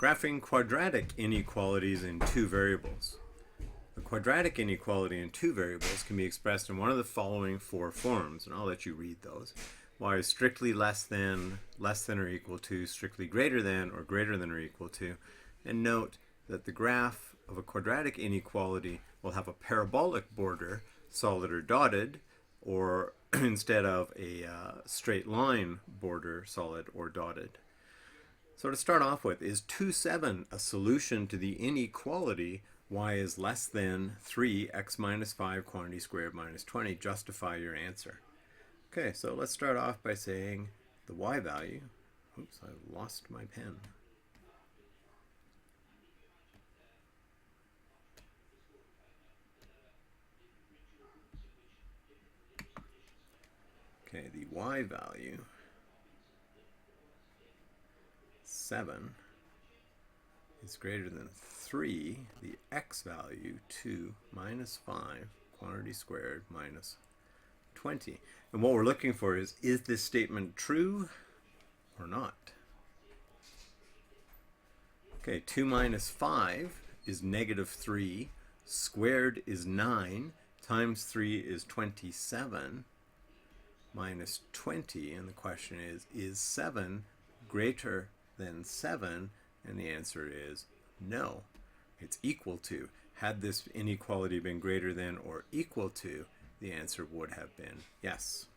Graphing quadratic inequalities in two variables. A quadratic inequality in two variables can be expressed in one of the following four forms, and I'll let you read those. Y is strictly less than or equal to, strictly greater than or equal to. And note that the graph of a quadratic inequality will have a parabolic border, solid or dotted, or instead of a straight line border, solid or dotted. So to start off with, is 2, 7 a solution to the inequality y is less than 3x minus 5 quantity squared minus 20? Justify your answer. Okay, so let's start off by saying the y value. Oops, I've lost my pen. Okay, the y value, 7, is greater than 3, the x value, 2 minus 5 quantity squared minus 20. And what we're looking for is this statement true or not? Okay, 2 minus 5 is negative 3, squared is 9, times 3 is 27, minus 20, and the question is 7 greater than 7? And the answer is no. It's equal to. Had this inequality been greater than or equal to, the answer would have been yes.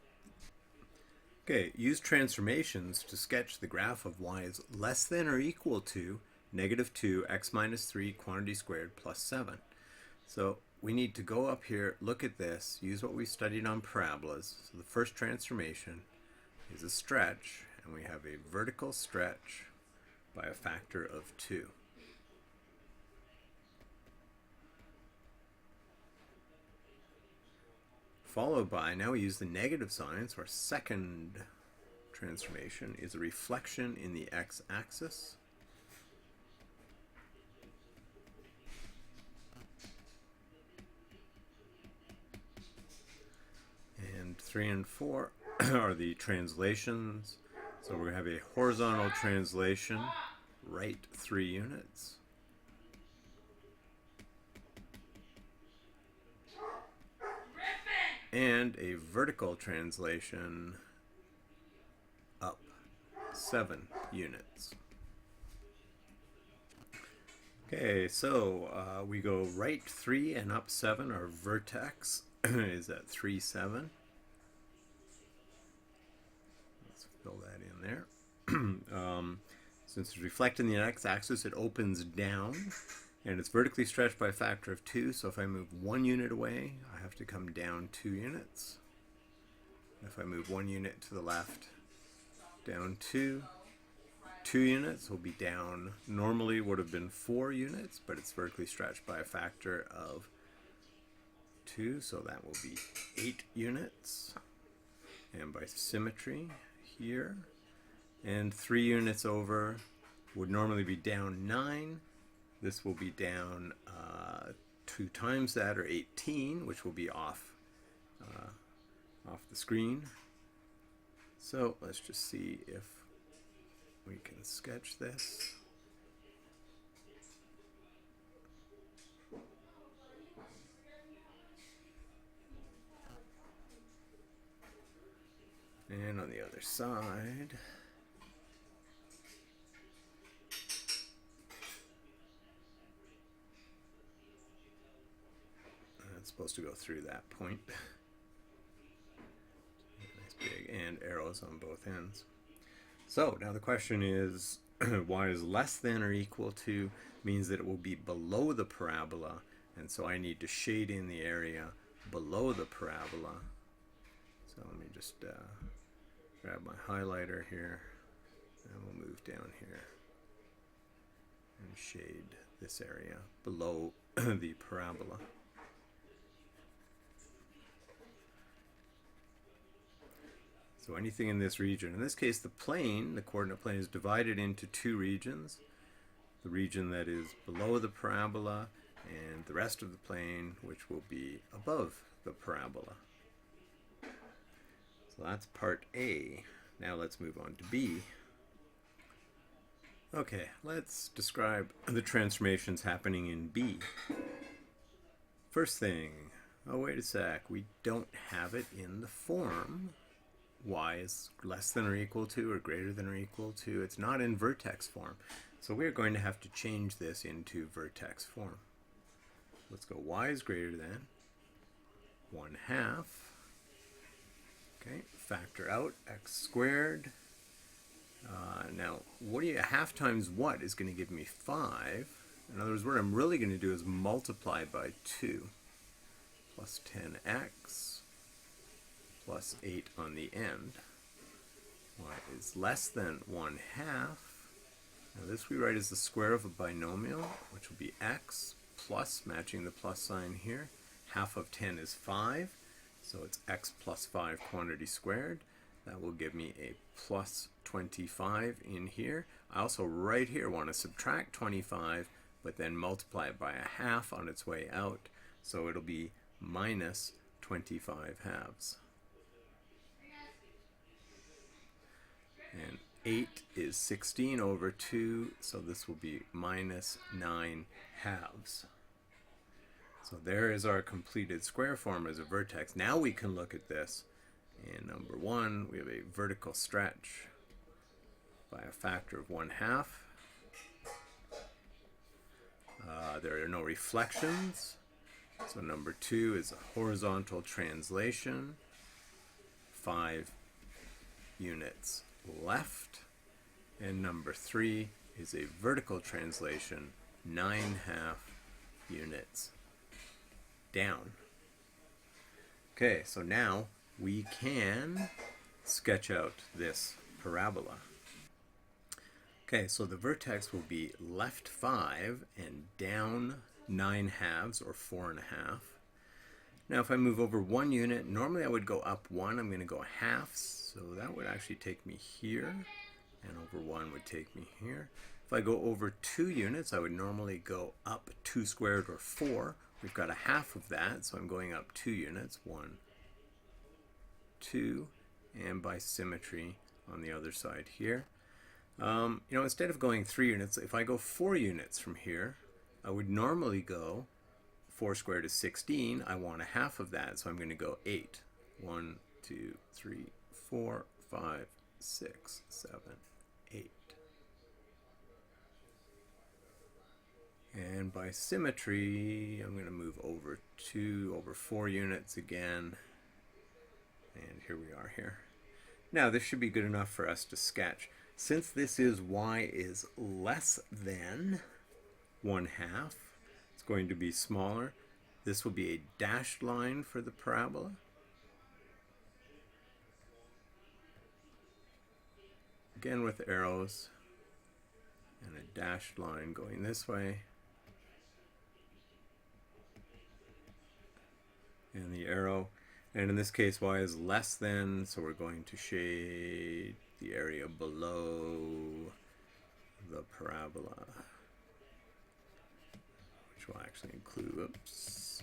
Okay, use transformations to sketch the graph of y is less than or equal to negative 2 x minus 3 quantity squared plus 7. So we need to go up here, look at this, use what we studied on parabolas. So the first transformation is a stretch, and we have a vertical stretch by a factor of 2. Followed by, now we use the negative sign, so our second transformation is a reflection in the x-axis. And 3 and 4 are the translations. So we're going to have a horizontal translation, right 3 units. And a vertical translation, up 7 units. Okay, so we go right 3 and up 7. Our vertex is at 3, 7. Let's fill that in there. Since it's reflecting the x-axis, it opens down, and it's vertically stretched by a factor of 2. So if I move 1 unit away, I have to come down 2 units. If I move 1 unit to the left, down 2. 2 units will be down. Normally would have been 4 units, but it's vertically stretched by a factor of 2, so that will be 8 units. And by symmetry here, and 3 units over would normally be down 9. This will be down 2 times that, or 18, which will be off the screen. So let's just see if we can sketch this. And on the other side, it's supposed to go through that point. Nice big, and arrows on both ends. So now the question is, y is less than or equal to means that it will be below the parabola, and so I need to shade in the area below the parabola. So let me just grab my highlighter here, and we'll move down here and shade this area below the parabola. So anything in this region, in this case the plane, the coordinate plane, is divided into 2 regions. The region that is below the parabola and the rest of the plane, which will be above the parabola. So that's part A. Now let's move on to B. Okay, let's describe the transformations happening in B. First thing, oh wait a sec, we don't have it in the form y is less than or equal to or greater than or equal to. It's not in vertex form. So we're going to have to change this into vertex form. Let's go y is greater than 1/2. Okay, factor out x squared. Now, what do you, half times what is going to give me 5? In other words, what I'm really going to do is multiply by 2 plus 10x plus 8 on the end. Y is less than 1/2. Now this we write as the square of a binomial, which will be x plus, matching the plus sign here. Half of 10 is 5, so it's x plus 5 quantity squared. That will give me a plus 25 in here. I also right here want to subtract 25, but then multiply it by a half on its way out. So it'll be minus 25 halves. And 8 is 16 over 2, so this will be minus 9 halves. So there is our completed square form as a vertex. Now we can look at this. In number 1, we have a vertical stretch by a factor of 1/2. There are no reflections. So number 2 is a horizontal translation, 5 units left. And number 3 is a vertical translation, 9/2 units down. Okay, so now we can sketch out this parabola. Okay, so the vertex will be left 5 and down 9/2 or 4.5. Now if I move over 1 unit, normally I would go up 1, I'm going to go halves, so that would actually take me here, and over 1 would take me here. If I go over 2 units, I would normally go up 2 squared or 4. We've got a half of that, so I'm going up 2 units, 1, 2, and by symmetry on the other side here. Instead of going 3 units, if I go 4 units from here, I would normally go 4 squared is 16. I want a half of that, so I'm going to go 8. 1, 2, 3, 4, 5, 6, 7, 8. And by symmetry, I'm going to move over 4 units again. And here we are here. Now this should be good enough for us to sketch. Since this is y is less than 1/2, it's going to be smaller. This will be a dashed line for the parabola. Again with arrows, and a dashed line going this way. And the arrow, and in this case y is less than, so we're going to shade the area below the parabola, which will actually include,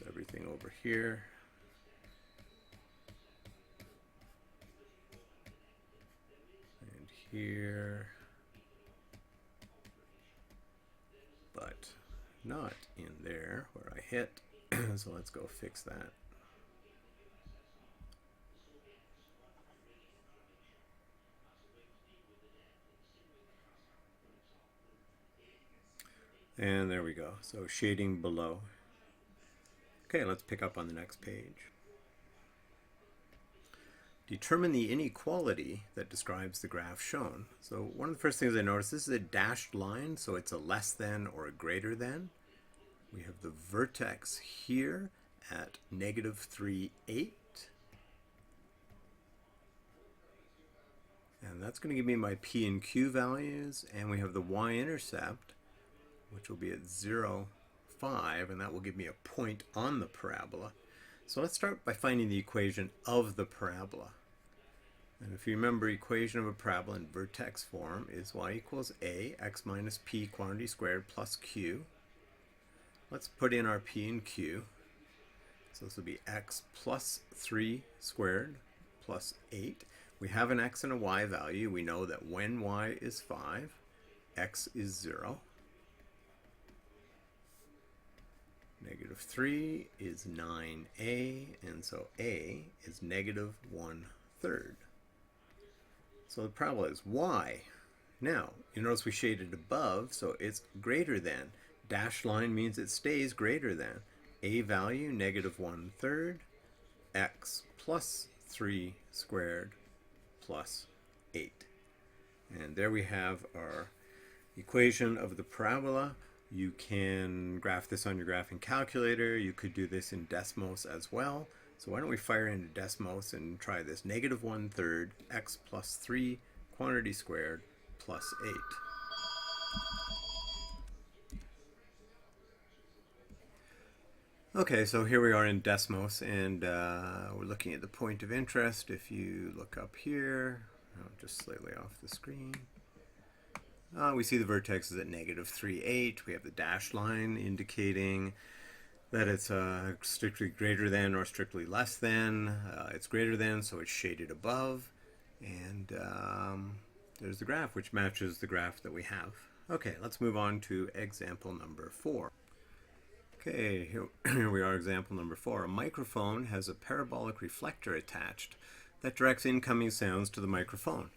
everything over here. And here. But not in there where I hit. So let's go fix that. And there we go. So shading below. Okay, let's pick up on the next page. Determine the inequality that describes the graph shown. So one of the first things I notice, this is a dashed line, so it's a less than or a greater than. We have the vertex here at -3, 8. And that's going to give me my P and Q values, and we have the y-intercept, which will be at 0, 5, and that will give me a point on the parabola. So let's start by finding the equation of the parabola. And if you remember, equation of a parabola in vertex form is y equals a, x minus p quantity squared plus q. Let's put in our p and q. So this will be x plus 3 squared plus 8. We have an x and a y value. We know that when y is 5, x is 0. Negative 3 is 9a, and so a is negative 1/3. So the parabola is y. Now, you notice we shaded above, so it's greater than. Dashed line means it stays greater than. A value, negative 1/3, x plus 3 squared plus 8. And there we have our equation of the parabola. You can graph this on your graphing calculator. You could do this in Desmos as well. So why don't we fire into Desmos and try this. Negative 1/3 x plus 3 quantity squared plus 8. Okay, so here we are in Desmos, and we're looking at the point of interest. If you look up here, just slightly off the screen, we see the vertex is at negative 3, 8. We have the dashed line indicating that it's strictly greater than or strictly less than. It's greater than, so it's shaded above. And there's the graph, which matches the graph that we have. Okay, let's move on to example number 4. Okay, here we are, example number 4. A microphone has a parabolic reflector attached that directs incoming sounds to the microphone.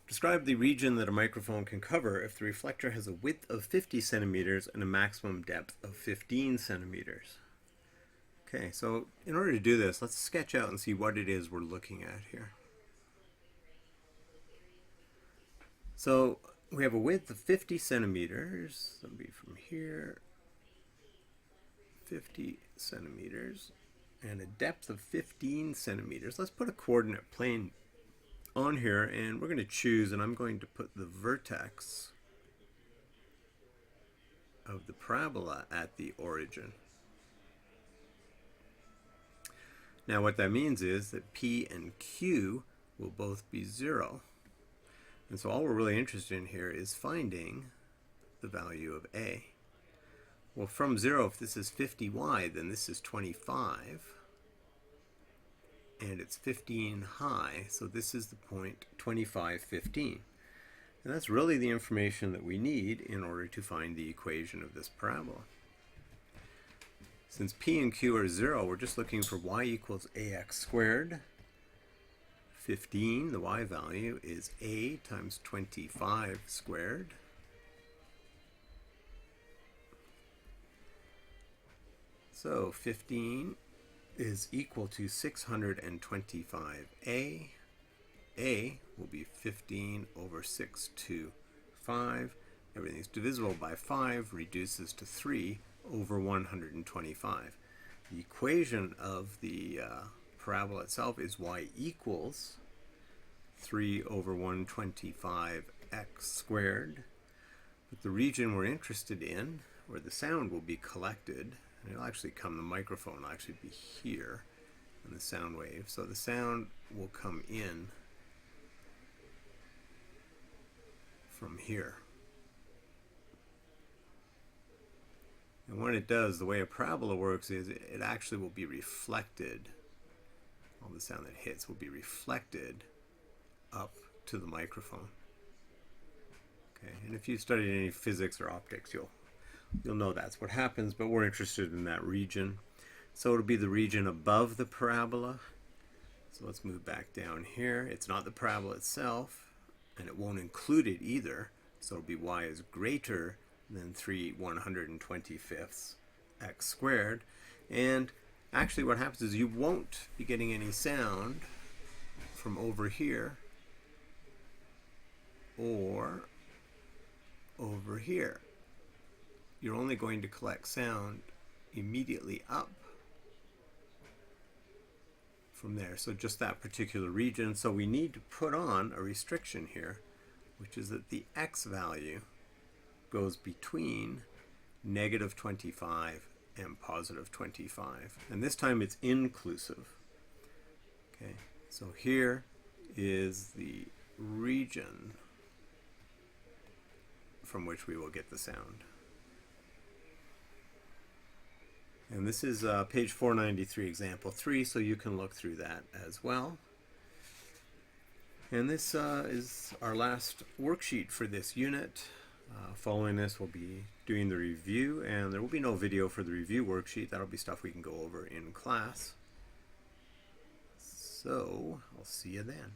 Describe the region that a microphone can cover if the reflector has a width of 50 centimeters and a maximum depth of 15 centimeters. Okay, so in order to do this, let's sketch out and see what it is we're looking at here. So we have a width of 50 centimeters. That'll be from here, 50 centimeters, and a depth of 15 centimeters. Let's put a coordinate plane on here, and we're going to choose, and I'm going to put the vertex of the parabola at the origin. Now what that means is that P and Q will both be 0. And so all we're really interested in here is finding the value of A. Well, from 0, if this is 50y, then this is 25. And it's 15 high, so this is the point 25, 15. And that's really the information that we need in order to find the equation of this parabola. Since P and Q are 0, we're just looking for y equals ax squared. 15, the y value, is a times 25 squared. So 15 is equal to 625a. A will be 15 over 6 to 5. Everything's divisible by 5, reduces to 3 over 125. The equation of the parabola itself is y equals 3 over 125 x squared. But the region we're interested in, where the sound will be collected, and it'll actually come, the microphone will actually be here in the sound wave. So the sound will come in from here. And when it does, the way a parabola works is it actually will be reflected. All the sound that hits will be reflected up to the microphone. Okay, and if you've studied any physics or optics, you'll know that's what happens, but we're interested in that region. So it'll be the region above the parabola. So let's move back down here. It's not the parabola itself, and it won't include it either. So it'll be y is greater than 3 125ths x squared. And actually what happens is you won't be getting any sound from over here or over here. You're only going to collect sound immediately up from there. So just that particular region. So we need to put on a restriction here, which is that the x value goes between negative 25 and positive 25. And this time it's inclusive. Okay, so here is the region from which we will get the sound. And this is page 493, example 3, so you can look through that as well. And this is our last worksheet for this unit. Following this, we'll be doing the review, and there will be no video for the review worksheet. That'll be stuff we can go over in class. So, I'll see you then.